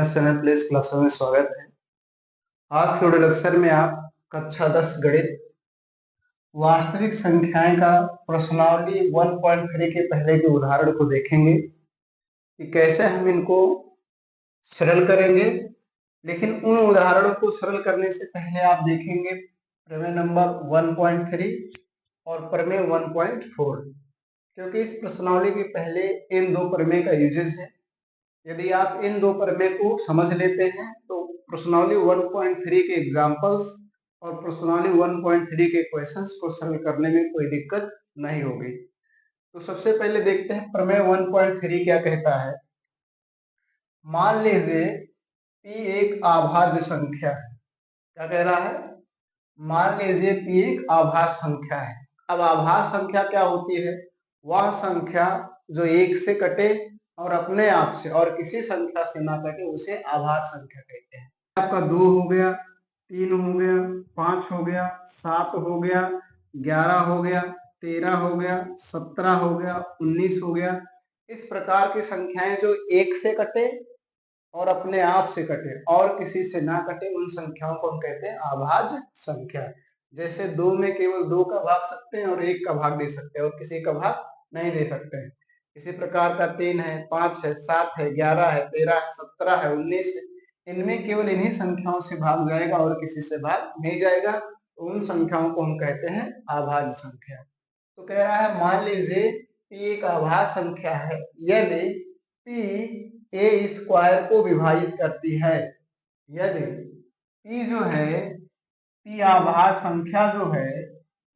मेरे channel place classes में स्वागत है। आज के वीडियो लेक्चर में आप कक्षा 10 गणित वास्तविक संख्याएं का प्रश्नावली 1.3 के पहले के उदाहरण को देखेंगे कि कैसे हम इनको सरल करेंगे। लेकिन उन उदाहरणों को सरल करने से पहले आप देखेंगे प्रमेय नंबर 1.3 और प्रमेय 1.4, क्योंकि इस प्रश्नावली के पहले इन दो प्रमेय का यूजेज है। यदि आप इन दो प्रमेय को समझ लेते हैं तो प्रश्नावली 1.3 के एग्जाम्पल्स और प्रश्नावली 1.3 के क्वेश्चंस को सॉल्व करने में कोई दिक्कत नहीं होगी। तो सबसे पहले देखते हैं प्रमेय 1.3 क्या कहता है। मान लीजिए p एक अभाज्य संख्या है। क्या कह रहा है? मान लीजिए p एक अभाज्य संख्या है। अब अभाज्य संख्या क्या होती है? वह संख्या जो एक से कटे और अपने आप से और किसी संख्या से ना कटे उसे अभाज्य संख्या कहते हैं। आपका 2 हो गया, 3 हो गया, 5 हो गया, 7 हो गया, 11 हो गया, 13 हो गया, 17 हो गया, 19 हो गया। इस प्रकार की संख्याएं जो एक से कटे और अपने आप से कटे और किसी से ना कटे उन संख्याओं को हम कहते हैं अभाज्य संख्या। जैसे 2 में केवल 2 का भाग सकते हैं और 1 का भाग दे सकते हैं और किसी का भाग नहीं दे सकते हैं। इसी प्रकार का 3 है, 5 है, 7 है, 11 है, 13 है, 17 है, 19 है। इनमें केवल इन्हीं संख्याओं से भाग जाएगा और किसी से भाग नहीं जाएगा, तो उन संख्याओं को हम कहते हैं अभाज्य संख्या। तो कह रहा है मान लीजिए p एक अभाज्य संख्या है यदि p a स्क्वायर को विभाजित करती है। यदि p जो है p अभाज्य संख्या जो है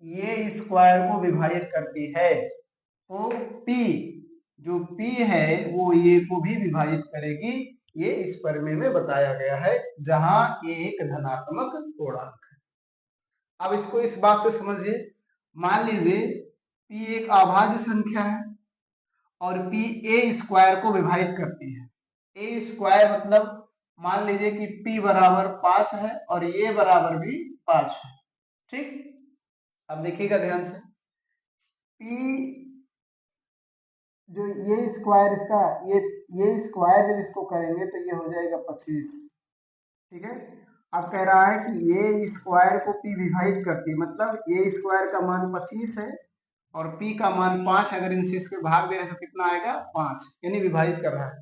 ये स्क्वायर को विभाजित करती है तो p जो p है वो ये को भी विभाजित करेगी। ये इस प्रमेय में बताया गया है जहां ये एक धनात्मक पूर्णांक है। अब इसको इस बात से समझिए, मान लीजिए p एक अभाज्य संख्या है और p a स्क्वायर को विभाजित करती है। a स्क्वायर मतलब मान लीजिए कि p बराबर 5 है और a बराबर भी 5 है। ठीक, अब देखिएगा ध्यान से, p जो ये स्क्वायर इसका ये स्क्वायर जब इसको करेंगे तो ये हो जाएगा 25। ठीक है, अब कह रहा है कि ये स्क्वायर को p विभाजित करती है, मतलब ये स्क्वायर का मान 25 है और p का मान 5। अगर इनसे इसके भाग दे रहे हैं तो कितना आएगा? 5, यानी विभाजित कर रहा है।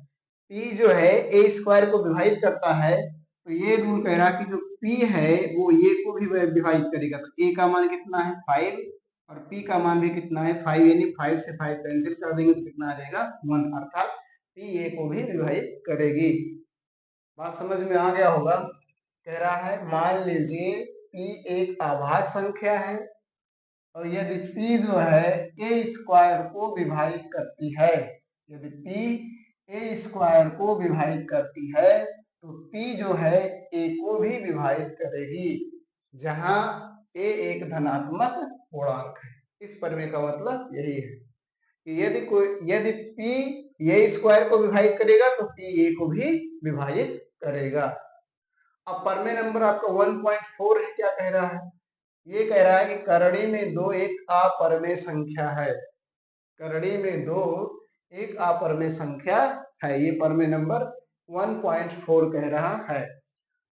p जो है a स्क्वायर को विभाजित करता है तो ये रूल कह रहा है कि जो p है वो a को भी विभाजित करेगा। तो a का मान कितना है? 5 और p का मान भी कितना है? 5, यानी 5 से 5 कैंसिल कर देंगे तो कितना आ जाएगा? 1, अर्थात p a को भी विभाजित करेगी। बात समझ में आ गया होगा। कह रहा है मान लीजिए p एक अभाज्य संख्या है और यदि p जो है a स्क्वायर को विभाजित करती है, यदि p a स्क्वायर को विभाजित करती है तो p जो है a को भी विभाजित करेगी, जहां a एक धनात्मक पूर्णांक है। इस प्रमेय का मतलब यही है कि यदि p a स्क्वायर को विभाजित करेगा तो p a को भी विभाजित करेगा। अब प्रमेय नंबर आपका 1.4 है। क्या कह रहा है? ये कह रहा है कि करड़ी में 2 एक अपरमेय संख्या है। करड़ी में 2 एक अपरमेय संख्या है, ये प्रमेय नंबर 1.4 कह रहा है।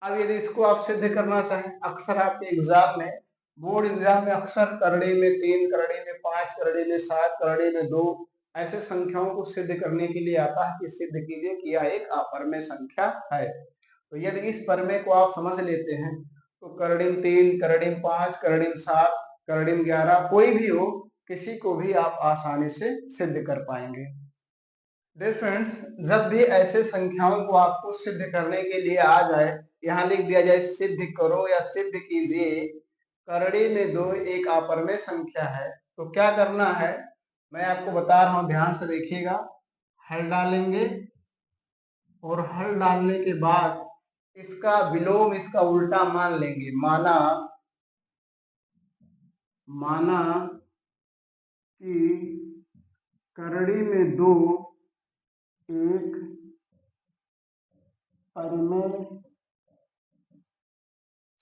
अब यदि इसको आप सिद्ध करना चाहें, अक्सर आपके एग्जाम में, बोर्ड एग्जाम में अक्सर करड़ी में 3, करड़ी में 5, करड़ी में 7, करड़ी में 2 ऐसे संख्याओं को सिद्ध करने के लिए आता है कि सिद्ध कीजिए कि यह एक अपरमेय संख्या है। तो यदि इस प्रमेय को आप समझ लेते हैं तो करड़िम 3, करड़िम 5, करड़िम 7, करड़िम 11 कोई भी हो, किसी को भी आप आसानी से सिद्ध कर पाएंगे। डियर फ्रेंड्स, जब भी ऐसे संख्याओं को आपको सिद्ध करने के लिए आ जाए, यहाँ लिख दिया जाए सिद्ध करो या सिद्ध कीजिए, करड़ी में 2 एक अपरमेय संख्या है, तो क्या करना है मैं आपको बता रहा हूं, ध्यान से देखिएगा। हल डालेंगे और हल डालने के बाद इसका विलोम, इसका उल्टा मान लेंगे। माना कि करड़ी में 2 एक परिमेय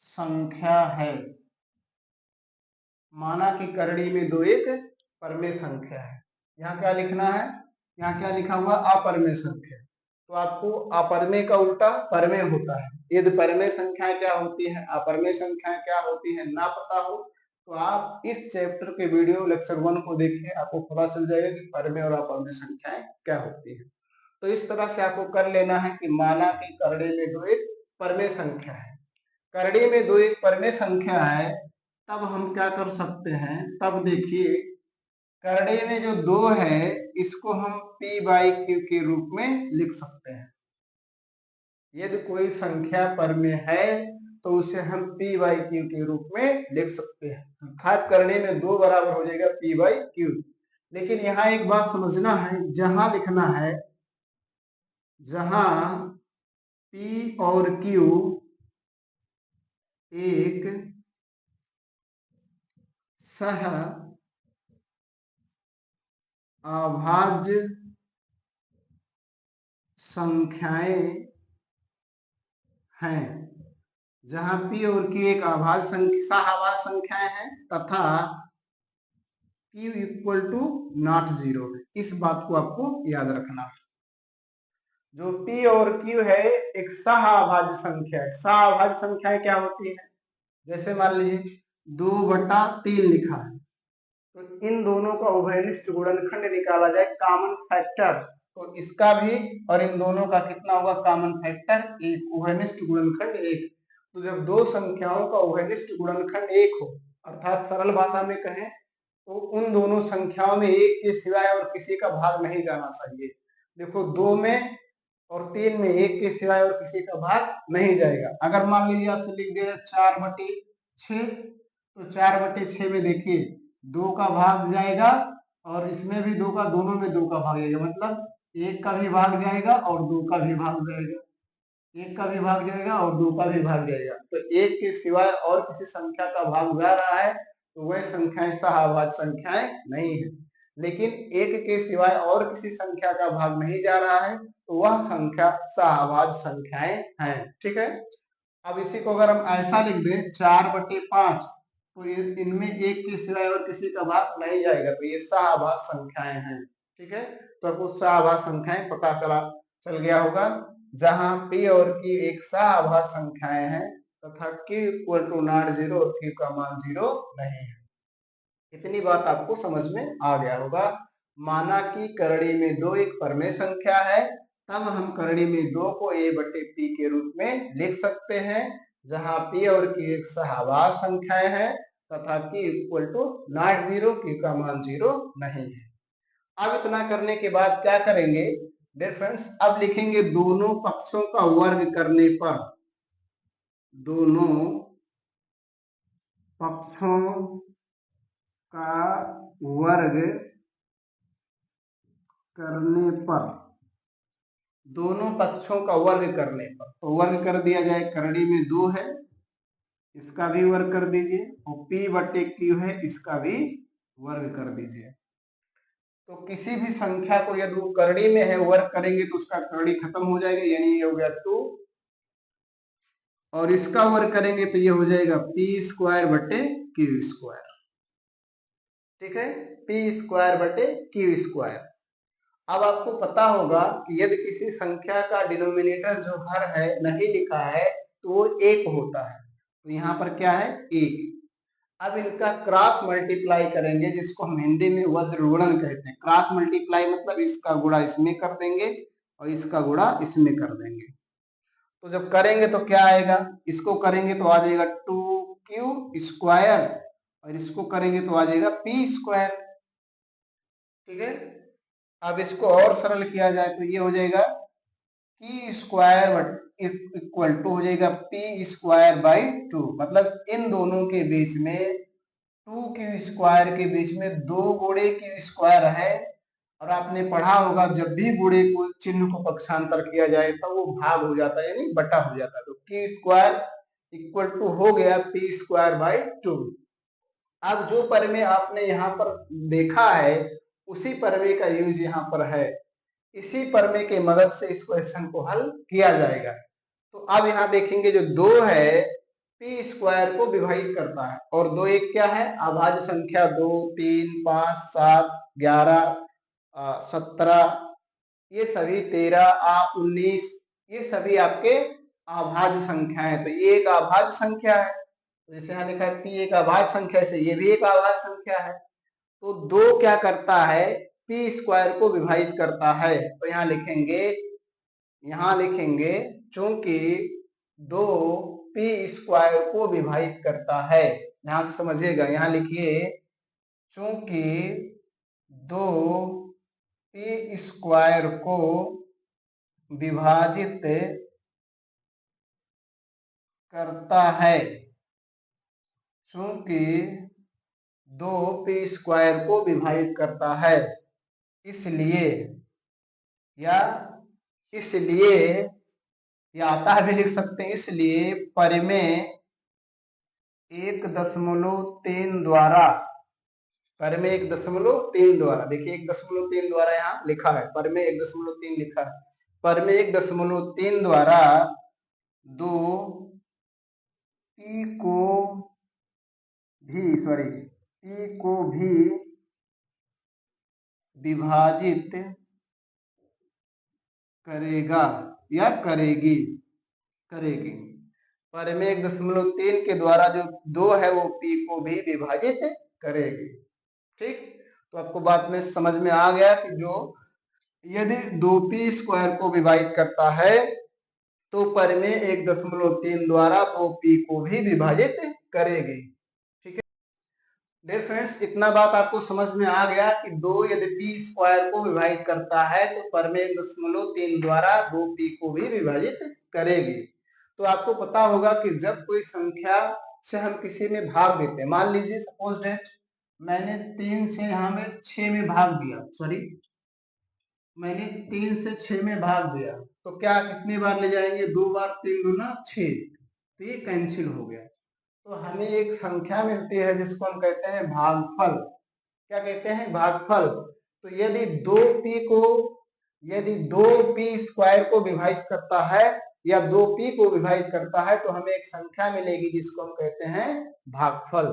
संख्या है। माना कि करड़ी में 2 एक परिमेय संख्या है। यहाँ क्या लिखना है? यहाँ क्या लिखा हुआ? अपरिमेय संख्या। तो आपको अपरमेय का उल्टा परमेय होता है। यदि परमेय संख्याएं क्या होती है, अपरमेय संख्याएं क्या होती है ना पता हो तो आप इस चैप्टर के वीडियो लेक्चर 1 को देखिए, आपको पता चल जाएगा कि परमेय और अपरमेय संख्याएं क्या होती है। तो इस तरह से आपको कर लेना है कि माना कि करड़ी में दो एक परमेय संख्या है, करड़ी में दो एक परमेय संख्या है, तब हम क्या कर सकते हैं, तब देखिए करड़ी में जो दो है इसको हम p बाई क्यू के रूप में लिख सकते हैं। यदि कोई संख्या परमेय है तो उसे हम p बाई क्यू के रूप में लिख सकते हैं, अर्थात करड़ी में दो बराबर हो जाएगा p बाई क्यू। लेकिन यहाँ एक बात समझना है, जहां लिखना है, जहां p और q एक सह अभाज्य संख्याएं हैं, जहां p और q एक सहअभाज्य संख्याएं हैं तथा q equal to not zero है। इस बात को आपको याद रखना है। जो p और q है एक सहअभाज्य संख्या है। सहअभाज्य संख्याएं क्या होती है, जैसे मान लीजिए 2/3 लिखा है, तो इन दोनों का उभयनिष्ठ गुणनखंड निकाला जाए, कॉमन फैक्टर, तो इसका भी और इन दोनों का कितना होगा, कॉमन फैक्टर 1, उभयनिष्ठ गुणनखंड 1। तो जब दो संख्याओं का उभयनिष्ठ गुणनखंड 1 हो, अर्थात सरल भाषा में कहें तो उन दोनों संख्याओं में एक के सिवाय और किसी का भाग नहीं जाना चाहिए। देखो 2 में और 3 में एक के सिवाय और किसी का भाग नहीं जाएगा। अगर मान लीजिए आपसे लिख दिया 4/6, तो 4/6 में देखिए 2 का भाग जाएगा और इसमें भी 2 का, दोनों में 2 का भाग जाएगा, मतलब 1 का भी भाग जाएगा और 2 का भी भाग जाएगा, 1 का भी भाग जाएगा और 2 का भी भाग जाएगा। तो 1 के सिवाय और किसी संख्या का भाग जा रहा है तो वह संख्याएं सहअभाज्य संख्याएं नहीं है। लेकिन 1 के सिवाय और किसी संख्या का भाग नहीं जा रहा है तो वह संख्या सहअभाज्य संख्याएं हैं। ठीक है, अब इसी को अगर हम ऐसा लिख दें 4/5, तो इनमें एक के सिवाय और किसी का भाग नहीं जाएगा, तो ये सहअभाज्य संख्याएं हैं। ठीक है, तो आपको सहअभाज्य संख्याएं पता चल गया होगा, जहां p और q एक सहअभाज्य संख्याएं हैं तथा q equal to not zero और q का मान 0 नहीं है। इतनी बात आपको समझ में आ गया होगा। माना कि करड़ी में दो एक परमेय संख्या है, तब हम करड़ी में 2 को a/p के रूप में लिख सकते हैं, जहां p और q एक सहअभाज्य संख्याएं हैं तथा q equal to not zero, q का मान 0 नहीं है। अब इतना करने के बाद क्या करेंगे डियर फ्रेंड्स, अब लिखेंगे दोनों पक्षों का वर्ग करने पर, दोनों पक्षों का वर्ग करने पर, दोनों पक्षों का वर्ग करने पर, तो वर्ग कर दिया जाए, करड़ी में 2 है इसका भी वर्ग कर दीजिए और p/q है इसका भी वर्ग कर दीजिए। तो किसी भी संख्या को यदि वो करड़ी में है वर्ग करेंगे तो उसका करड़ी खत्म हो जाएगा, यानी ये हो गया 2, और इसका वर्ग करेंगे तो ये हो जाएगा p²/q²। ठीक है, p²/q²। अब आपको पता होगा कि यदि किसी संख्या का डिनोमिनेटर जो हर है नहीं लिखा है तो वो 1 होता है, तो यहाँ पर क्या है 1। अब इनका क्रॉस मल्टीप्लाई करेंगे, जिसको हम हिंदी में वज्र गुणन कहते हैं। क्रॉस मल्टीप्लाई मतलब इसका गुणा इसमें कर देंगे और इसका गुणा इसमें कर देंगे। तो जब करेंगे तो क्या आएगा, इसको करेंगे तो आ जाएगा 2q² और इसको करेंगे तो आ जाएगा p²। ठीक है, अब इसको और सरल किया जाए तो ये हो जाएगा p² इक्वल टू हो जाएगा p²/2, मतलब इन दोनों के बीच में 2q² के बीच में 2 गुणे q² है, और आपने पढ़ा होगा जब भी गुणे को चिन्ह को पक्षांतर किया जाए तो वो भाग हो जाता है, यानी बटा हो जाता है। तो q² इक्वल टू हो गया p²/2। अब जो प्रमेय आपने यहाँ पर देखा है उसी प्रमेय का यूज यहाँ पर है, इसी प्रमेय के मदद से इस क्वेश्चन को हल किया जाएगा। तो अब यहाँ देखेंगे जो 2 है p² को विभाजित करता है, और 2 एक क्या है, अभाज्य संख्या, 2 3 5 7 11 17 ये सभी 13 आ 19 ये सभी आपके अभाज्य संख्या है। तो ये एक अभाज्य संख्या है, जैसे यहाँ लिखा है पी एक अभाज्य संख्या से ये भी एक अभाज्य संख्या है। तो 2 क्या करता है, पी स्क्वायर को विभाजित करता है। तो यहाँ लिखेंगे चूंकि 2 पी स्क्वायर को विभाजित करता है। ध्यान से समझिएगा, यहाँ लिखिए चूंकि 2 पी स्क्वायर को विभाजित करता है, चूंकि 2 पी स्क्वायर को विभाजित करता है, इसलिए या आता है भी लिख सकते हैं, इसलिए परिमेय 1.3 द्वारा, परिमेय 1.3 द्वारा, देखिए 1.3 द्वारा यहाँ लिखा है, परिमेय 1.3 लिखा है, परिमेय 1.3 द्वारा 2 पी को भी विभाजित करेगा या करेगी। परिमेय 1.3 के द्वारा जो 2 है वो पी को भी विभाजित करेगी। ठीक, तो आपको बात में समझ में आ गया कि जो यदि 2 पी स्क्वायर को विभाजित करता है तो परिमेय 1.3 द्वारा 2 पी को भी विभाजित करेगी। ठीक है डियर फ्रेंड्स, इतना बात आपको समझ में आ गया कि 2 यदि पी स्क्वायर को विभाजित करता है तो परिमेय 1.3 द्वारा 2 पी को भी विभाजित करेगी। तो आपको पता होगा कि जब कोई संख्या से हम किसी में भाग देते हैं, मान लीजिए सपोज दैट मैंने 3 से यहाँ में 6 में भाग दिया, मैंने 3 से 6 में भाग दिया, तो क्या कितनी बार ले जाएंगे, 2 बार, 3 दूना 6, तो ये कैंसिल हो गया। तो हमें एक संख्या मिलती है जिसको हम कहते हैं भागफल। क्या कहते हैं, भागफल। तो यदि 2 पी स्क्वायर को विभाजित करता है या 2 पी को विभाजित करता है तो हमें एक संख्या मिलेगी जिसको हम कहते हैं भागफल।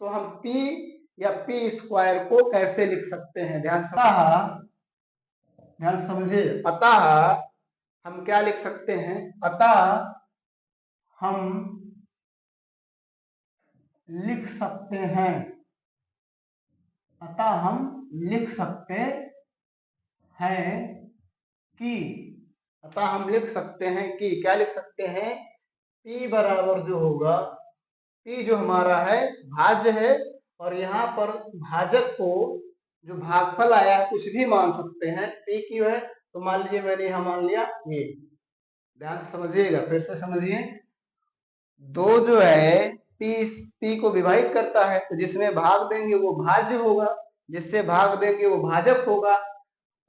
तो हम पी या पी स्क्वायर को कैसे लिख सकते हैं, ध्यान समझिए। अतः हम क्या लिख सकते हैं, अतः हम लिख सकते हैं कि क्या लिख सकते हैं, P बराबर जो होगा, P जो हमारा है भाज्य है, और यहाँ पर भाजक को जो भागफल आया है कुछ भी मान सकते हैं, P क्यों है, तो मान लीजिए मैंने यहाँ मान लिया A। ध्यान से समझिएगा, फिर से समझिए, 2 जो है P को विभाजित करता है, तो जिसमें भाग देंगे वो भाज्य होगा, जिससे भाग देंगे वो भाजक होगा,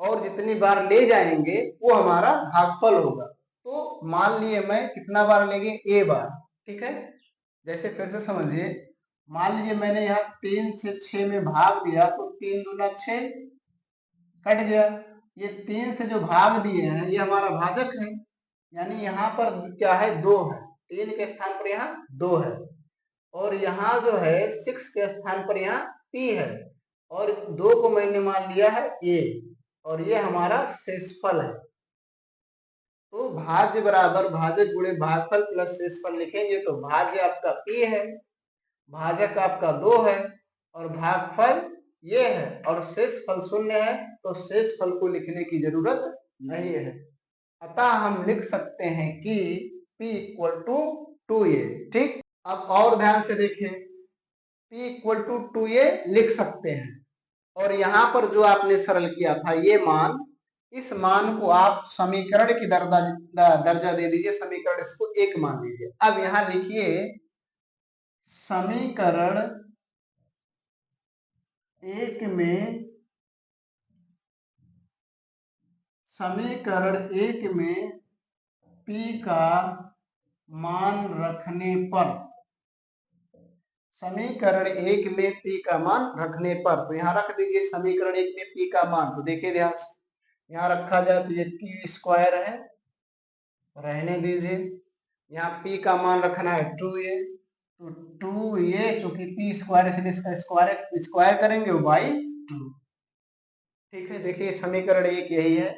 और जितनी बार ले जाएंगे वो हमारा भागफल होगा। तो मान लिए मैं कितना बार लेंगे, A बार। ठीक है, जैसे फिर से समझिए, मान लीजिए मैंने यहाँ 3 से 6 में भाग दिया, तो 3 दूना 6 कट गया। ये 3 से जो भाग दिए हैं ये हमारा भाजक है, यानी यहाँ पर क्या है, 2 है, 3 के स्थान पर यहाँ 2 है, और यहाँ जो है 6 के स्थान पर यहाँ P है, और 2 को मैंने मान लिया है A, और ये हमारा शेषफल है। तो भाज्य बराबर भाजक गुणे भागफल प्लस शेषफल लिखेंगे, तो भाज्य आपका P है, भाजक आपका 2 है, और भागफल ये है, और शेषफल 0 है, तो शेषफल को लिखने की जरूरत नहीं है। अतः हम लिख सकते हैं कि P इक्वल टू 2a। ठीक, अब और ध्यान से देखिए, P इक्वल टू 2a लिख सकते हैं, और यहाँ पर जो आपने सरल किया था ये मान, इस मान को आप समीकरण की दर्जा दे दीजिए, समीकरण इसको 1 मान लीजिए। अब यहाँ लिखिए समीकरण 1 में P का मान रखने पर, समीकरण 1 में P का मान रखने पर, तो यहाँ रख दीजिए समीकरण 1 में P का मान। तो देखिए ध्यान से, यहाँ रखा जाए तो ये Q स्क्वायर है, रहने दीजिए, यहाँ P का मान रखना है 2a, तो 2a चूंकि P स्क्वायर इसलिए इसका स्क्वायर करेंगे बाई 2। ठीक है, देखिए समीकरण 1 यही है,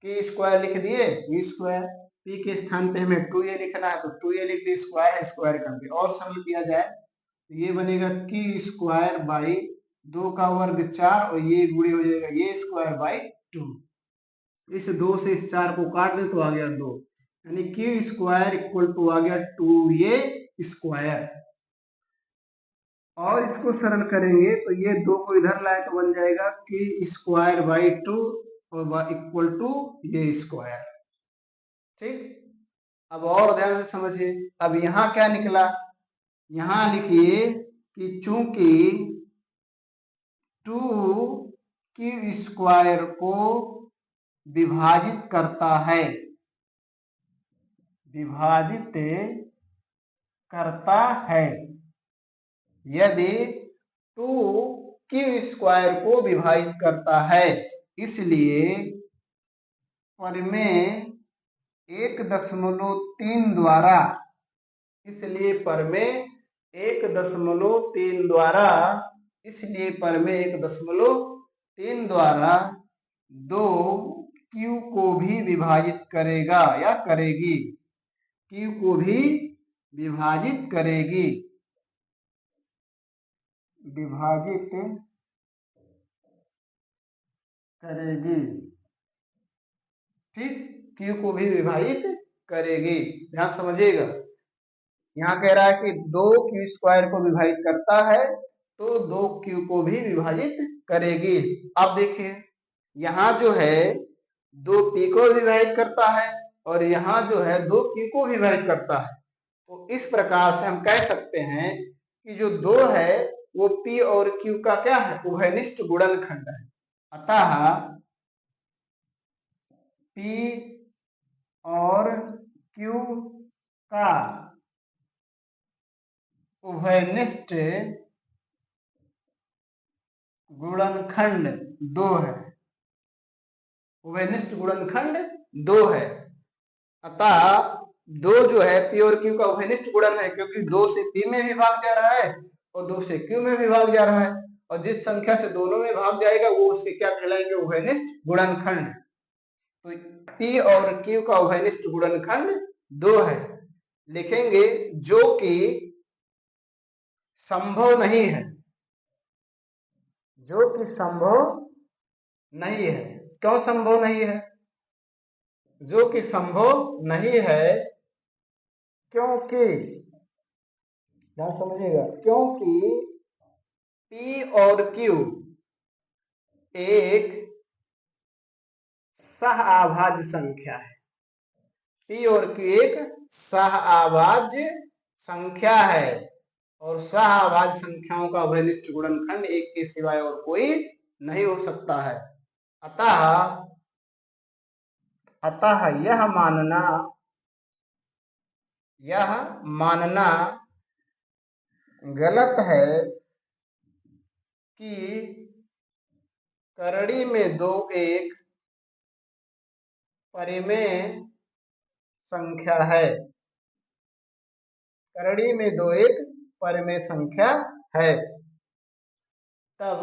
की स्क्वायर लिख दिए, वी स्क्वायर। पी के स्थान पे हमें 2a लिखना है तो 2a लिख दिए, स्क्वायर है स्क्वायर कर दिए। और सरल किया जाए तो ये बनेगा की स्क्वायर बाई 2 का वर्ग 4 और ये गुणे हो जाएगा ये स्क्वायर बाई 2। इस 2 से इस 4 को काट दे तो आ गया 2, यानी क्यू स्क्वायर इक्वल टू आ गया 2a स्क्वायर। और इसको सरल करेंगे तो ये 2 को इधर लाए तो बन जाएगा कि स्क्वायर बाई 2 और इक्वल टू ये स्क्वायर। ठीक, अब और ध्यान से समझिए। अब यहाँ क्या निकला, यहाँ लिखिए कि चूंकि 2q स्क्वायर को विभाजित करता है, विभाजित करता है, यदि 2q स्क्वायर को विभाजित करता है, इसलिए परिमेय 1.3 द्वारा, इसलिए परिमेय 1.3 द्वारा, इसलिए परिमेय 1.3 द्वारा 2q को भी विभाजित करेगा या करेगी, q को भी विभाजित करेगी, विभाजित करेगी। ठीक, q को भी विभाजित करेगी। ध्यान समझिएगा, यहाँ कह रहा है कि 2q स्क्वायर को विभाजित करता है तो 2q को भी विभाजित करेगी। अब देखिए यहाँ जो है 2p को विभाजित करता है और यहाँ जो है 2q को विभाजित करता है, तो इस प्रकार से हम कह सकते हैं कि जो 2 है वो p और q का क्या है, उभयनिष्ठ गुणनखंड है। अतः p और q का उभयनिष्ठ गुणनखंड 2 है, उभयनिष्ठ गुणनखंड 2 है। अतः 2 जो है p और q का उभयनिष्ठ गुणन है, क्योंकि 2 से p में भी भाग जा रहा है और 2 से q में भी भाग जा रहा है, और जिस संख्या से दोनों में भाग जाएगा वो उसके क्या कहलाएंगे, उभयनिष्ठ गुणनखंड। तो p और q का उभयनिष्ठ गुणनखंड 2 है। लिखेंगे जो कि संभव नहीं है, जो कि संभव नहीं है। क्यों संभव नहीं है, जो कि संभव नहीं है क्योंकि, ध्यान समझिएगा, क्योंकि p और q एक सह-अभाज्य संख्या है, p और q एक सह-अभाज्य संख्या है और सह-अभाज्य संख्याओं का उभयनिष्ठ गुणनखंड एक के सिवाय और कोई नहीं हो सकता है। अतः यह मानना गलत है कि करड़ी में 2 एक परिमेय संख्या है, करड़ी में 2 एक परिमेय संख्या है। तब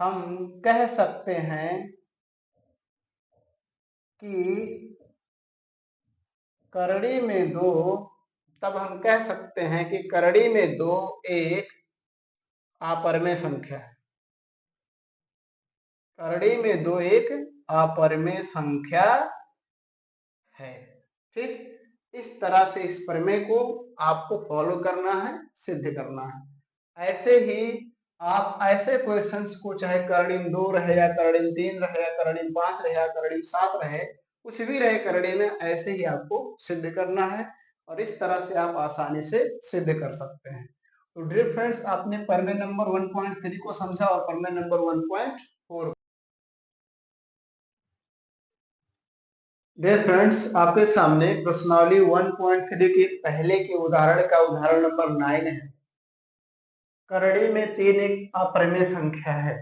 हम कह सकते हैं कि करड़ी में 2, तब हम कह सकते हैं कि करड़ी में 2 एक अपरिमेय संख्या है, करड़ी में 2 एक अपरिमेय संख्या है। ठीक, इस तरह से इस प्रमेय को आपको फॉलो करना है, सिद्ध करना है। ऐसे ही आप ऐसे क्वेश्चंस को, चाहे करड़ी में 2 रहे या करड़ी में 3 रहे या करड़ी में 5 रहे या करड़ी में 7 रहे, कुछ भी रहे करड़ी में, ऐसे ही आपको सिद्ध करना है और इस तरह से आप आसानी से सिद्ध कर सकते हैं। तो डियर फ्रेंड्स, आपने प्रमेय नंबर 1.3 को समझा और प्रमेय नंबर 1.4। डियर फ्रेंड्स, आपके सामने प्रश्नावली 1.3 के पहले के उदाहरण का उदाहरण नंबर 9 है। करड़ी में 3 एक अपरिमेय संख्या है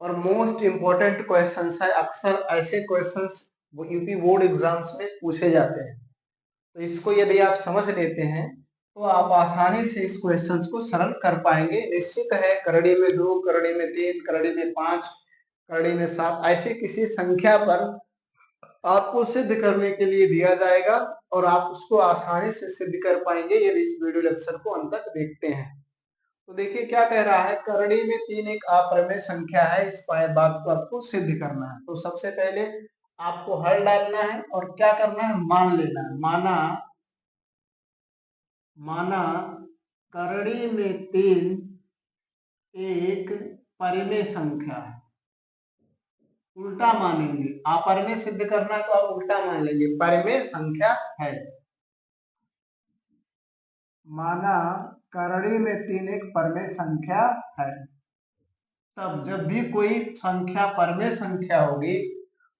और मोस्ट इंपोर्टेंट क्वेश्चंस है। अक्सर ऐसे क्वेश्चंस यूपी बोर्ड एग्जाम्स में पूछे जाते हैं, तो इसको यदि आप समझ लेते हैं तो आप आसानी से इस क्वेश्चंस को सरल कर पाएंगे। निश्चित है करड़ी में 2, करड़ी में 3, करड़ी में 5 करड़ी में 7 ऐसे किसी संख्या पर आपको सिद्ध करने के लिए दिया जाएगा और आप उसको आसानी से सिद्ध कर पाएंगे यदि इस वीडियो लेक्चर को अंत तक देखते हैं। तो देखिए क्या कह रहा है, करड़ी में 3 एक अप्रमेय संख्या है, इस बात को आपको सिद्ध करना है। तो सबसे पहले आपको हल डालना है और क्या करना है, मान लेना है। माना करड़ी में 3 एक परिमेय संख्या है। उल्टा मानेंगे, अपरिमेय सिद्ध करना है तो आप उल्टा मान लेंगे, परिमेय संख्या है। माना करड़ी में 3 एक परिमेय संख्या है। तब जब भी कोई संख्या परिमेय संख्या होगी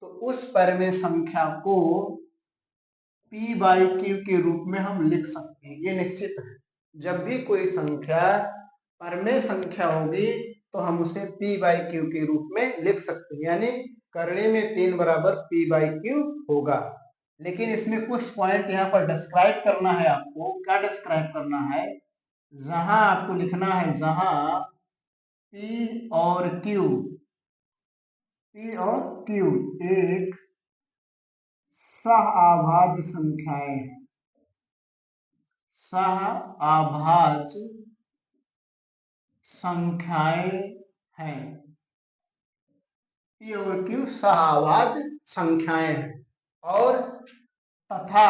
तो उस परिमेय संख्या को p बाई क्यू के रूप में हम लिख सकते हैं, ये निश्चित है। जब भी कोई संख्या परिमेय संख्या होगी तो हम उसे p बाई क्यू के रूप में लिख सकते हैं, यानी करड़ी में 3 बराबर p बाई क्यू होगा। लेकिन इसमें कुछ पॉइंट यहाँ पर डिस्क्राइब करना है आपको। क्या डिस्क्राइब करना है, जहां आपको लिखना है, जहां p और q एक सह आभाज्य संख्याएं हैं। p और q सह संख्याएं हैं और तथा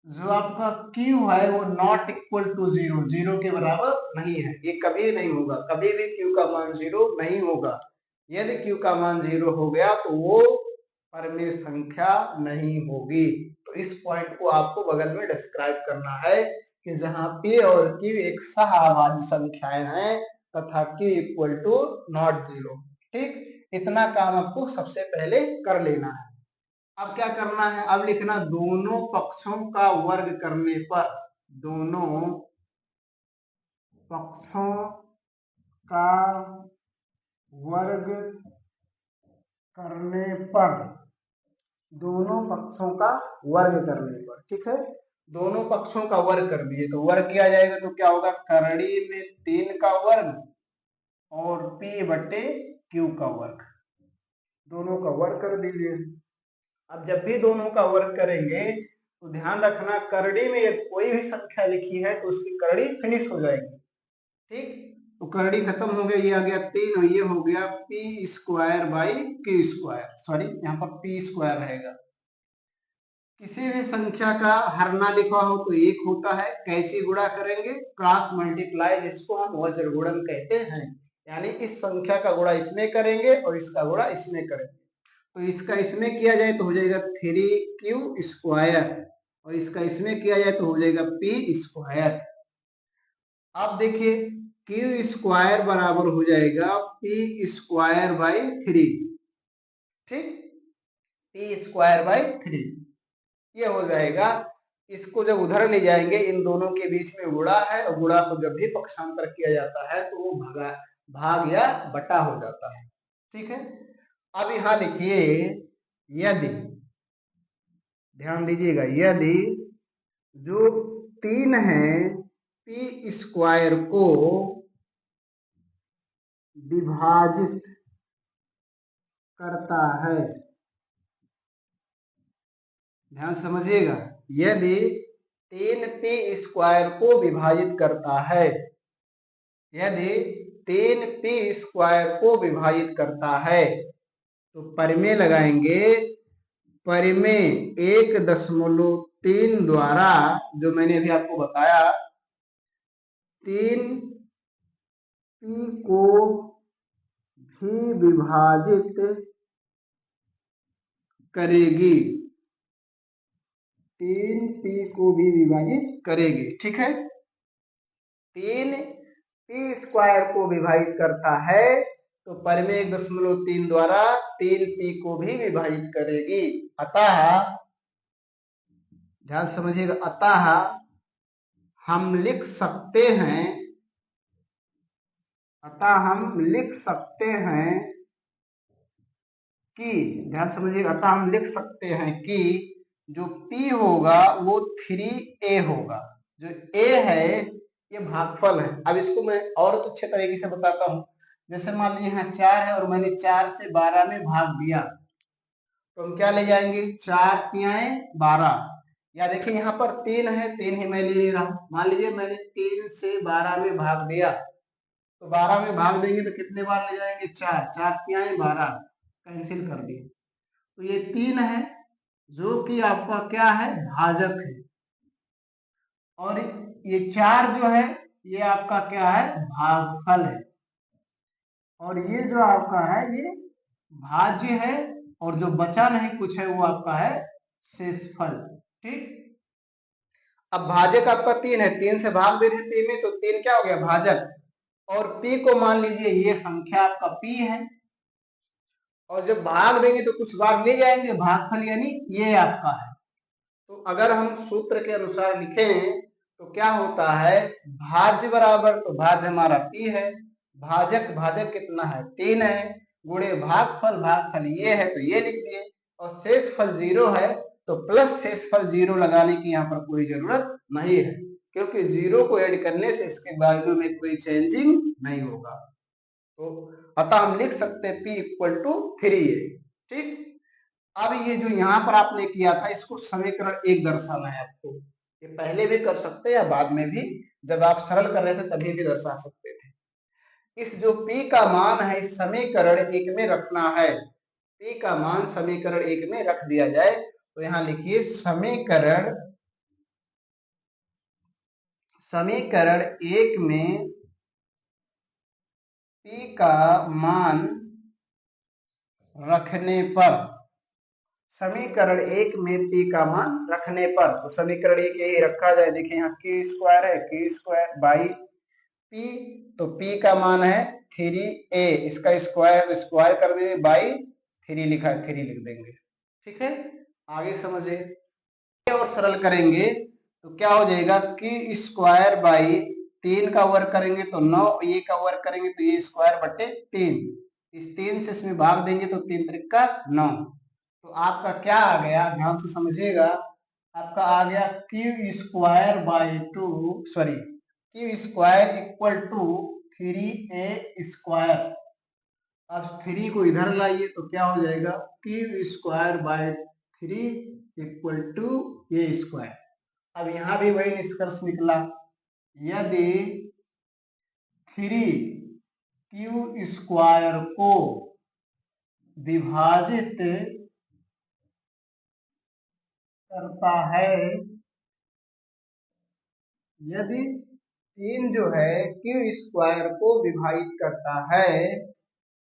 जो आपका q है वो नॉट इक्वल टू 0, 0 के बराबर नहीं है। ये कभी नहीं होगा, कभी भी q का मान 0 नहीं होगा। यदि q का मान 0 हो गया तो वो परिमेय संख्या नहीं होगी। तो इस पॉइंट को आपको बगल में डिस्क्राइब करना है कि जहां p और q एक सह आभाज्य संख्याएं हैं तथा q इक्वल टू नॉट 0। ठीक, इतना काम आपको सबसे पहले कर लेना है। अब क्या करना है, अब लिखना दोनों पक्षों का वर्ग करने पर, दोनों पक्षों का वर्ग करने पर, दोनों पक्षों का वर्ग करने पर, ठीक है। दोनों पक्षों का वर्ग कर दिए तो वर्ग किया जाएगा तो क्या होगा, करड़ी में 3 का वर्ग और p बटे q का वर्ग, दोनों का वर्ग कर दीजिए। अब जब भी दोनों का वर्ग करेंगे तो ध्यान रखना, करड़ी में यदि कोई भी संख्या लिखी है तो उसकी करड़ी फिनिश हो जाएगी। ठीक, तो करड़ी खत्म हो गया, ये आ गया 3 और ये हो गया p square by q square, sorry यहाँ पर p स्क्वायर रहेगा। किसी भी संख्या का हर ना लिखा हो तो 1 होता है, कैसे गुणा करेंगे, क्रॉस मल्टीप्लाई, जिसको हम वज्र गुणन कहते हैं। यानी इस संख्या का गुणा इसमें करेंगे और इसका गुणा इसमें करेंगे। तो इसका इसमें किया जाए तो हो जाएगा 3q स्क्वायर और इसका इसमें किया जाए तो हो जाएगा p स्क्वायर। अब देखिए q स्क्वायर बराबर हो जाएगा p स्क्वायर बाई 3, ठीक, p स्क्वायर बाई 3 ये हो जाएगा। इसको जब उधर ले जाएंगे, इन दोनों के बीच में गुणा है और गुणा को जब भी पक्षांतर किया जाता है तो वो भाग या बटा हो जाता है, ठीक है। अब यहां लिखिए, यदि, ध्यान दीजिएगा, यदि जो 3 है p स्क्वायर को विभाजित करता है, ध्यान समझिएगा, यदि 3p स्क्वायर को विभाजित करता है, यदि 3p स्क्वायर को विभाजित करता है तो परिमेय लगाएंगे। परिमेय 1.3 द्वारा, जो मैंने अभी आपको बताया, 3p को भी विभाजित करेगी, 3p को भी विभाजित करेगी, ठीक है। 3p स्क्वायर को विभाजित करता है तो परिमेय 1.3 द्वारा 3p को भी विभाजित करेगी। अतः, ध्यान समझिएगा, अतः हम लिख सकते हैं, कि, ध्यान समझिएगा, अतः हम लिख सकते हैं कि जो p होगा वो 3a होगा। जो a है ये भागफल है। अब इसको मैं और अच्छे तरीके से बताता हूं, जैसे मान लीजिए यहाँ 4 है और मैंने 4 से 12 में भाग दिया, तो हम क्या ले जाएंगे, 4 तियाए 12। या देखिए यहाँ पर 3 है, 3 ही मैं ले रहा हूँ। मान लीजिए मैंने 3 से 12 में भाग दिया, तो 12 में भाग देंगे तो कितने बार ले जाएंगे, 4, 4 तियाए 12, कैंसिल कर दिए। तो ये 3 है जो कि आपका क्या है, भाजक है, और ये 4 जो है ये आपका क्या है, भागफल है, और ये जो आपका है ये भाज्य है, और जो बचा नहीं कुछ है वो आपका है शेषफल। ठीक, अब भाजक आपका 3 है, 3 से भाग दे रहे हैं पी में, तो 3 क्या हो गया, भाजक। और पी को मान लीजिए ये संख्या आपका पी है, और जब भाग देंगे तो कुछ भाग ले जाएंगे, भागफल यानी ये आपका है। तो अगर हम सूत्र के अनुसार लिखें तो क्या होता है, भाज्य बराबर, तो भाज्य हमारा पी है, भाजक, भाजक कितना है, 3 है, गुणे भागफल, भागफल ये है तो ये लिख दिए, और शेषफल 0 है, तो प्लस शेषफल 0 लगाने की यहाँ पर कोई जरूरत नहीं है, क्योंकि 0 को ऐड करने से इसके वैल्यू में कोई चेंजिंग नहीं होगा। तो अतः हम लिख सकते हैं P इक्वल टू 3 है। ठीक, अब ये जो यहाँ पर आपने किया था इसको समीकरण 1 दर्शाना है आपको। ये पहले भी कर सकते हैं या बाद में भी, जब आप सरल कर रहे थे तभी भी दर्शा सकते थे। इस जो P का मान है इस समीकरण 1 में रखना है, P का मान समीकरण 1 में रख दिया जाए, तो यहाँ लिखिए समीकरण 1 में P का मान रखने पर, समीकरण 1 में P का मान रखने पर, तो समीकरण 1 यही रखा जाए। देखिए यहाँ Q स्क्वायर है, Q स्क्वायर बाई P, तो P का मान है 3a, इसका स्क्वायर स्क्वायर कर देंगे, बाई 3 लिखा है, 3 लिख देंगे। ठीक है, आगे समझिए। और सरल करेंगे तो क्या हो जाएगा, Q स्क्वायर बाई 3 का वर्ग करेंगे तो 9, ये का वर्ग करेंगे तो ये स्क्वायर बटे 3, इस 3 से इसमें भाग देंगे तो 3 त्रिका 9, तो आपका क्या आ गया, ध्यान से समझिएगा, आपका आ गया Q square by 2, sorry Q square equal to 3a square. अब 3 को इधर लाइए तो क्या हो जाएगा, Q square by 3 equal to a square. अब यहां भी वही निष्कर्ष निकला, यदि 3Q स्क्वायर को विभाजित करता है, यदि 3 जो है Q स्क्वायर को विभाजित करता है,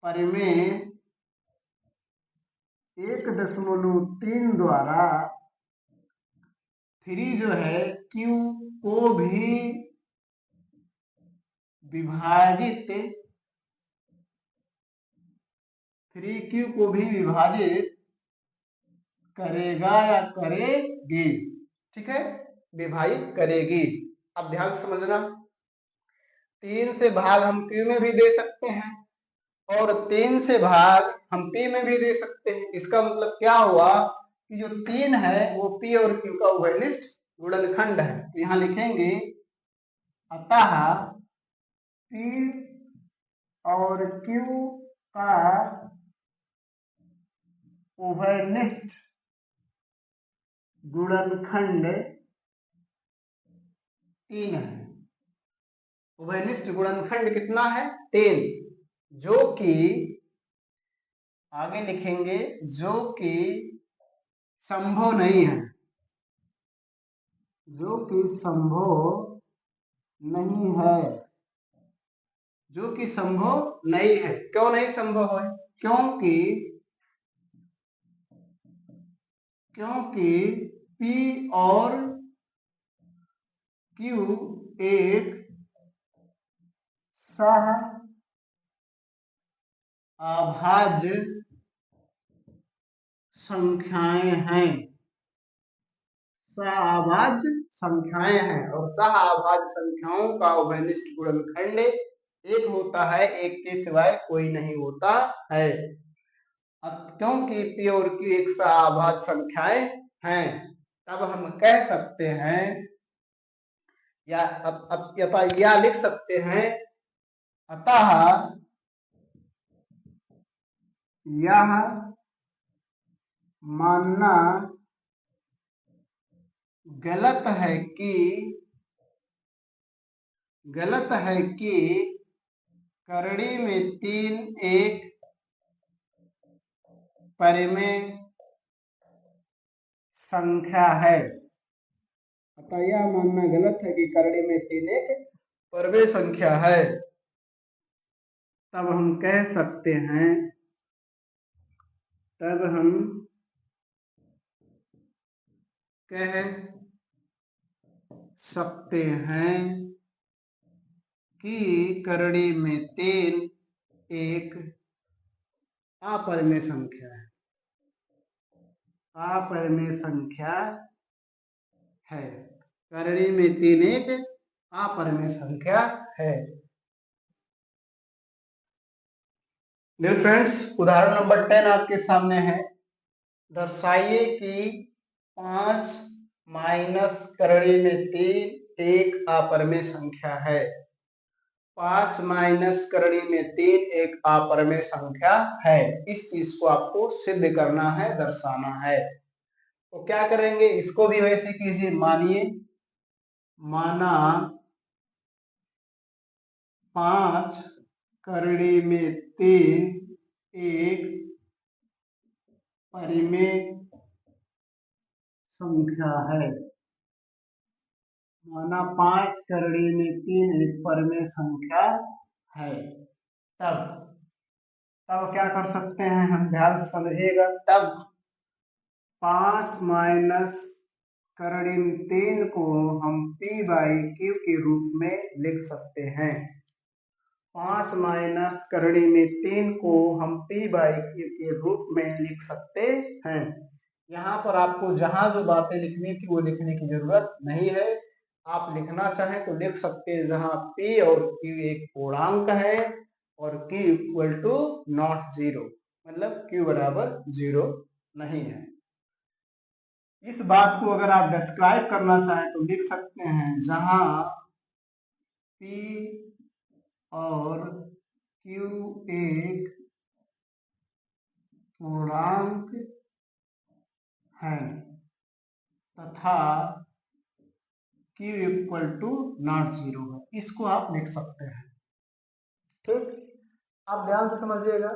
परिमेय 1.3 द्वारा 3 जो है Q को भी विभाजित, 3Q को भी विभाजित करेगा या करेगी। ठीक है, विभाजित करेगी। अब ध्यान से समझना, 3 से भाग हम Q में भी दे सकते हैं और 3 से भाग हम P में भी दे सकते हैं। इसका मतलब क्या हुआ कि जो 3 है वो P और Q का उभयनिष्ठ गुणनखंड है। तो यहां लिखेंगे अतः P और Q का उभयनिष्ठ गुणनखंड 3 है। उभयनिष्ठ गुणनखंड कितना है, 3, जो कि आगे लिखेंगे जो कि संभव नहीं है, जो कि संभव नहीं है, जो कि संभव नहीं है। क्यों नहीं संभव है, क्योंकि P और Q एक सह अभाज्य संख्याएं हैं, सह संख्याएं हैं, और सह संख्याओं का उभयनिष्ठ गुणनखंड एक होता है, एक के सिवाय कोई नहीं होता है। क्योंकि P और Q एक सह संख्याएं हैं, तब हम कह सकते हैं या या लिख सकते हैं, अतः यह मानना गलत है कि करड़ी में 3 एक परिमेय संख्या है। अतः यह मानना गलत है कि करड़ी में 3 एक परिमेय संख्या है। तब हम कह सकते हैं कि करड़ी में 3 एक अपरिमेय संख्या है। करड़ी में 3 एक अपरिमेय संख्या है। डियर फ्रेंड्स, उदाहरण नंबर 10 आपके सामने है। दर्शाइए कि 5 माइनस करड़ी में 3 एक अपरिमेय संख्या है। 5 माइनस करड़ी में 3 एक अपरिमेय संख्या है। इस चीज को आपको सिद्ध करना है, दर्शाना है। तो क्या करेंगे, इसको भी वैसे कीजिए। माना 5 करड़ी में 3 एक परिमेय संख्या है। माना 5 करड़ी में 3 एक परिमेय संख्या है। तब क्या कर सकते हैं हम, ध्यान से समझिएगा। तब 5 माइनस करड़ी में 3 को हम p/q के रूप में लिख सकते हैं। 5 माइनस करड़ी में 3 को हम p/q के रूप में लिख सकते हैं। यहाँ पर आपको जहां जो बातें लिखनी थी वो लिखने की जरूरत नहीं है। आप लिखना चाहें तो लिख सकते हैं, जहां p और q एक पूर्णांक है और q इक्वल टू नॉट 0, मतलब q बराबर 0 नहीं है। इस बात को अगर आप डिस्क्राइब करना चाहें तो लिख सकते हैं, जहां p और q एक पूर्णांक है तथा q इक्वल टू नॉट 0 है, इसको आप लिख सकते हैं। ठीक, आप ध्यान से समझिएगा।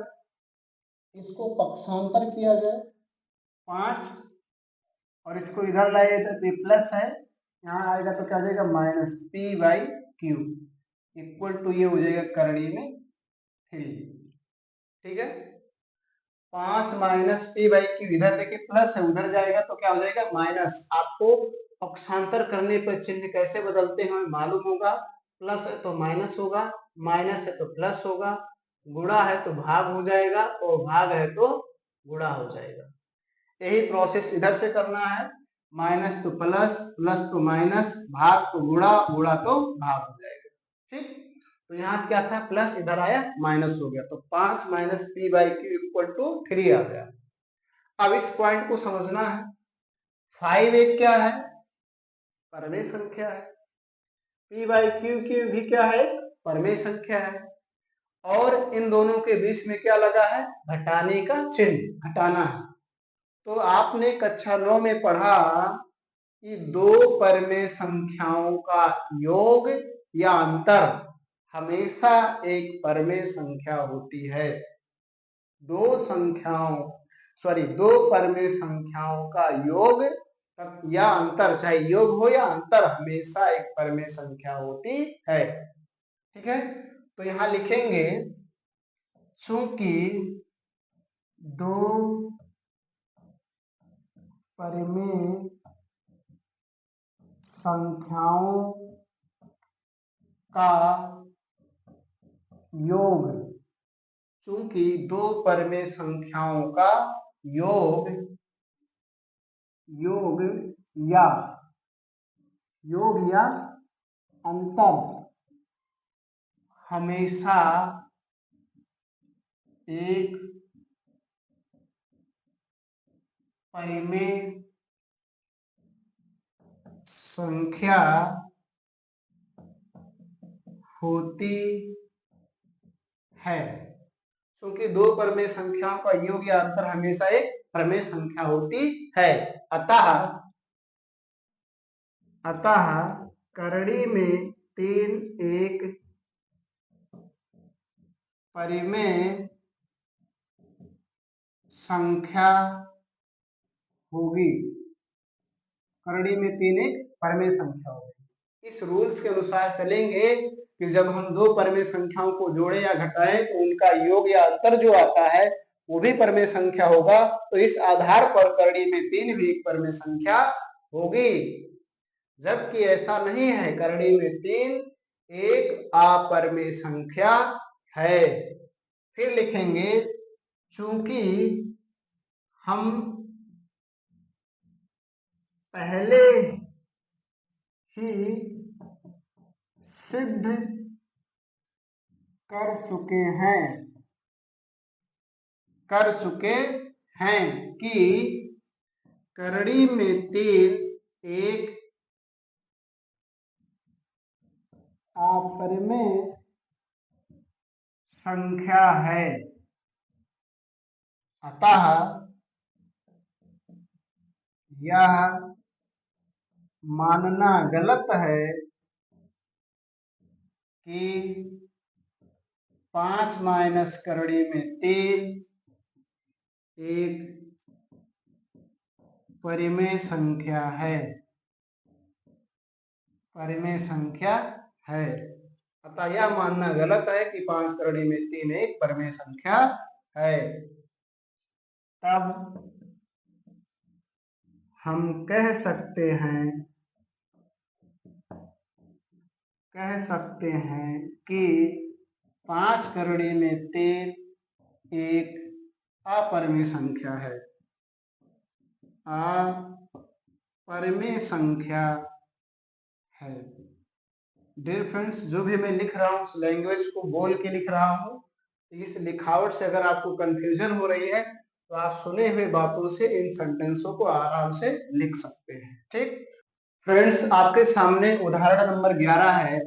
इसको पक्षांतर किया जाए 5 और इसको इधर लाइए तो p प्लस है, यहाँ आएगा तो क्या हो जाएगा माइनस p/q इक्वल टू ये हो जाएगा करड़ी में 3। ठीक है, 5 माइनस p/q, इधर देखिए प्लस है, उधर जाएगा तो क्या हो जाएगा माइनस। आपको पक्षांतर करने पर चिन्ह कैसे बदलते हैं मालूम होगा। प्लस है तो माइनस होगा, माइनस है तो प्लस होगा, गुणा है तो भाग हो जाएगा और भाग है तो गुणा हो जाएगा। यही प्रोसेस इधर से करना है। माइनस तो प्लस, प्लस तो माइनस, भाग तो गुणा, गुणा तो भाग हो जाएगा। ठीक, तो यहाँ क्या था, प्लस, इधर आया माइनस हो गया, तो 5 माइनस p/q इक्वल टू 3 आ गया। अब इस पॉइंट को समझना है। 5 एक क्या है, परिमेय संख्या है। p/q की भी क्या है, परिमेय संख्या है। और इन दोनों के बीच में क्या लगा है, घटाने का चिन्ह, घटाना है। तो आपने कक्षा 9 में पढ़ा कि दो परिमेय संख्याओं का योग या अंतर हमेशा एक परिमेय संख्या होती है। दो परिमेय संख्याओं का योग या अंतर, चाहे योग हो या अंतर, हमेशा एक परिमेय संख्या होती है। ठीक है, तो यहां लिखेंगे चूंकि दो परिमेय संख्याओं का योग, चूंकि दो परिमेय संख्याओं का योग या अंतर हमेशा एक परिमेय संख्या होती है। क्योंकि दो परमेय संख्याओं का योग या अंतर हमेशा एक परमेय संख्या होती है। अतः अतः करड़ी में 3 एक परिमेय संख्या होगी। करड़ी में 3 एक परमेय संख्या होगी। इस रूल्स के अनुसार चलेंगे कि जब हम दो परमेय संख्याओं को जोड़े या घटाएं तो उनका योग या अंतर जो आता है वो भी परमेय संख्या होगा। तो इस आधार पर करड़ी में 3 भी एक परमेय संख्या होगी, जबकि ऐसा नहीं है, करड़ी में 3 एक अपरमेय संख्या है। फिर लिखेंगे चूंकि हम पहले ही सिद्ध कर चुके हैं कि करड़ी में 3 एक अपरिमेय संख्या है। अतः यह मानना गलत है कि 5 माइनस करड़ी में 3 एक परिमेय संख्या है, परिमेय संख्या है। अतः यह मानना गलत है कि 5 करड़ी में 3 एक परिमेय संख्या है। तब हम कह सकते हैं कि 5 करड़ी में 3 एक अपरिमेय संख्या है, अपरिमेय संख्या है। डियर फ्रेंड्स, जो भी मैं लिख रहा हूँ उस लैंग्वेज को बोल के लिख रहा हूँ। इस लिखावट से अगर आपको कंफ्यूजन हो रही है तो आप सुने हुए बातों से इन सेंटेंसों को आराम से लिख सकते हैं। ठीक फ्रेंड्स, आपके सामने उदाहरण नंबर 11 है।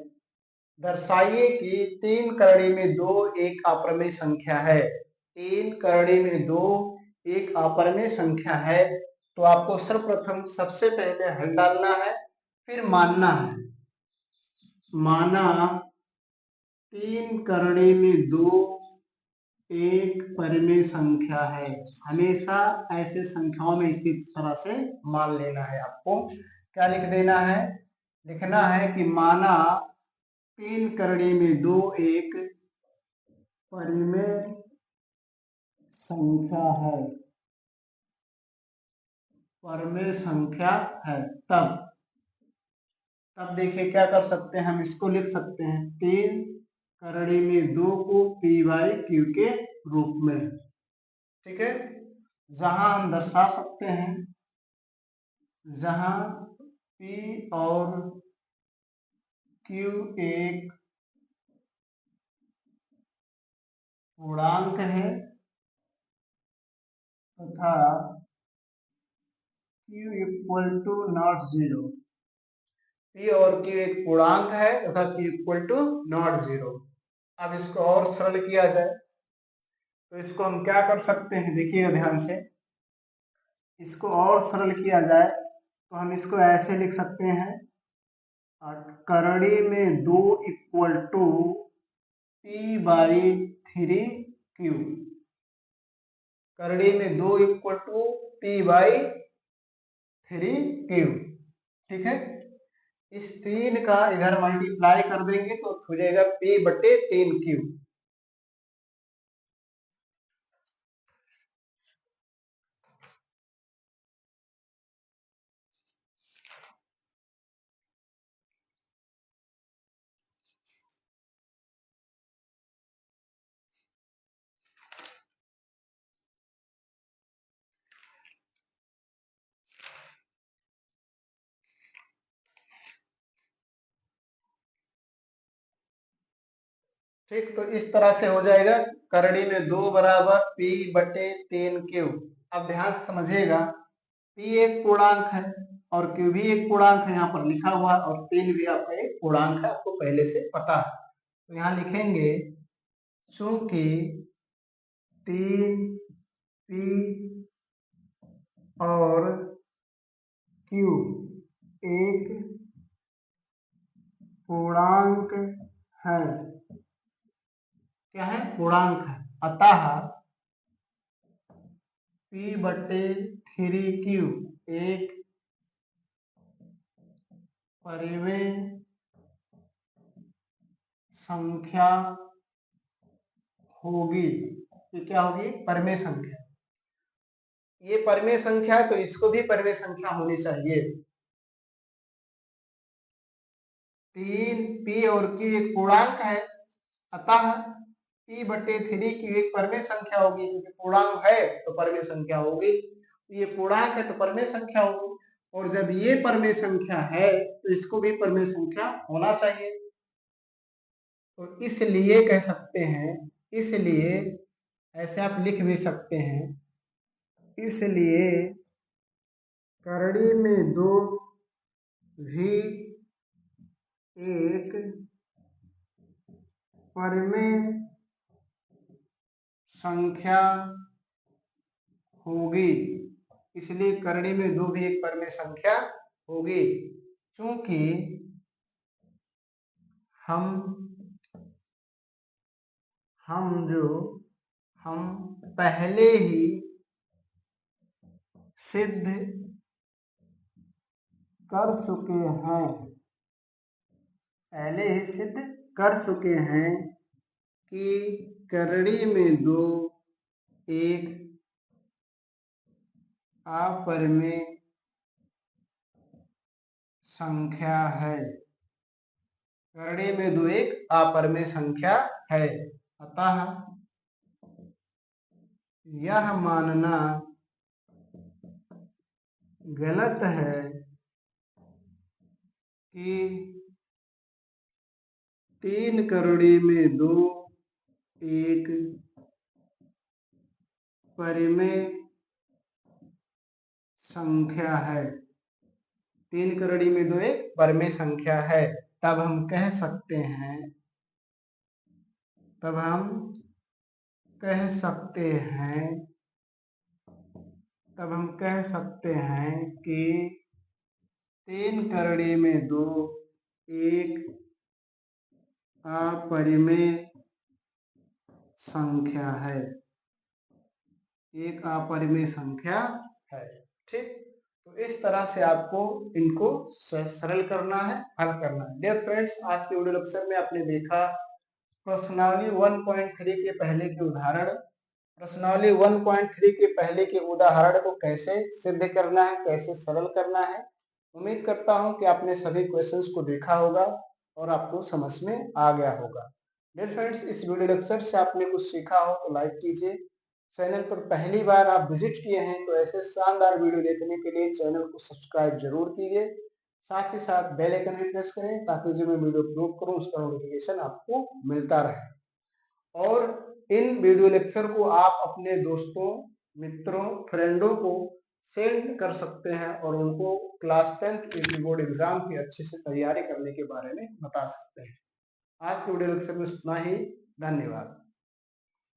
दर्शाइए कि 3 करड़ी में 2 एक अपरिमेय संख्या है। 3 करड़ी में 2 एक अपरिमेय संख्या है। तो आपको सर्वप्रथम सबसे पहले हल डालना है, फिर मानना है। माना 3 करड़ी में 2 एक परिमेय संख्या है। हमेशा ऐसे संख्याओं में इस तरह से मान लेना है। आपको क्या लिख देना है? लिखना है कि माना 3 करड़ी में 2 एक परिमेय संख्या है, परिमेय संख्या है। तब देखिए क्या कर सकते हैं, हम इसको लिख सकते हैं 3 करड़ी में 2 को पी बाई क्यू के रूप में। ठीक है, जहां हम दर्शा सकते हैं, जहां पी और क्यू एक पूर्णांक है तथा q equal to not zero. P और क्यू एक पूर्णांक है तथा q equal to not zero. अब इसको और सरल किया जाए तो इसको हम क्या कर सकते हैं, देखिएगा ध्यान से। इसको और सरल किया जाए तो हम इसको ऐसे लिख सकते हैं, करड़ी में 2 equal to P by 3 Q. करड़ी में 2 equal to P by 3 Q. ठीक है, इस 3 का इधर मल्टीप्लाई कर देंगे तो हो जाएगा पी बटे 3 क्यू। ठीक, तो इस तरह से हो जाएगा करड़ी में 2 बराबर पी बटे 3 क्यू। अब ध्यान से समझिएगा, पी एक पूर्णांक है और क्यू भी एक पूर्णांक है, यहाँ पर लिखा हुआ, और 3 भी आपका एक पूर्णांक है, आपको पहले से पता है। तो यहाँ लिखेंगे चूंकि 3 P और Q एक पूर्णांक है। क्या है? पूर्णांक है। अतः P/3Q एक परिमेय संख्या होगी। ये क्या होगी? परिमेय संख्या। ये परिमेय संख्या है तो इसको भी परिमेय संख्या होनी चाहिए। 3 P और Q एक पूर्णांक है, अतः P/3Q एक परिमेय संख्या होगी, क्योंकि पूर्णांक है तो परिमेय संख्या होगी। ये पूर्णांक है तो परिमेय संख्या होगी, और जब ये परिमेय संख्या है तो इसको भी परिमेय संख्या होना चाहिए। तो इसलिए कह सकते हैं, इसलिए ऐसे आप लिख भी सकते हैं, इसलिए करड़ी में 2 भी एक परिमेय संख्या होगी। इसलिए करड़ी में 2 भी एक परिमेय संख्या होगी, क्योंकि हम पहले ही सिद्ध कर चुके हैं, कि करड़ी में 2 एक अपरिमेय संख्या है। करड़ी में 2 एक अपरिमेय संख्या है। अतः यह मानना गलत है कि 3 करड़ी में 2 एक परिमेय संख्या है। 3 करड़ी में 2 एक परिमेय संख्या है। तब हम कह सकते हैं, कि 3 करड़ी में 2 एक अपरिमेय संख्या है, एक अपरिमेय संख्या है। ठीक, तो इस तरह से आपको इनको सरल करना है, हल करना है। डियर फ्रेंड्स, आज के वीडियो लेक्चर में आपने देखा प्रश्नावली 1.3 के पहले के उदाहरण। प्रश्नावली 1.3 के पहले के उदाहरण को कैसे सिद्ध करना है, कैसे सरल करना है। उम्मीद करता हूं कि आपने सभी क्वेश्चंस को देखा होगा और आपको समझ में आ गया होगा। डियर फ्रेंड्स, इस वीडियो लेक्चर से आपने कुछ सीखा हो तो लाइक कीजिए। चैनल पर पहली बार आप विजिट किए हैं तो ऐसे शानदार वीडियो देखने के लिए चैनल को सब्सक्राइब जरूर कीजिए। साथ ही साथ बेल आइकन भी प्रेस करें, ताकि जो मैं वीडियो अपलोड करूं उसका नोटिफिकेशन आपको मिलता रहे। और इन वीडियो लेक्चर को आप अपने दोस्तों, मित्रों, फ्रेंडों को सेंड कर सकते हैं और उनको class 10th UP board exam की अच्छे से तैयारी करने के बारे में बता सकते हैं। आज के वीडियो लेक्चर में इतना ही। धन्यवाद।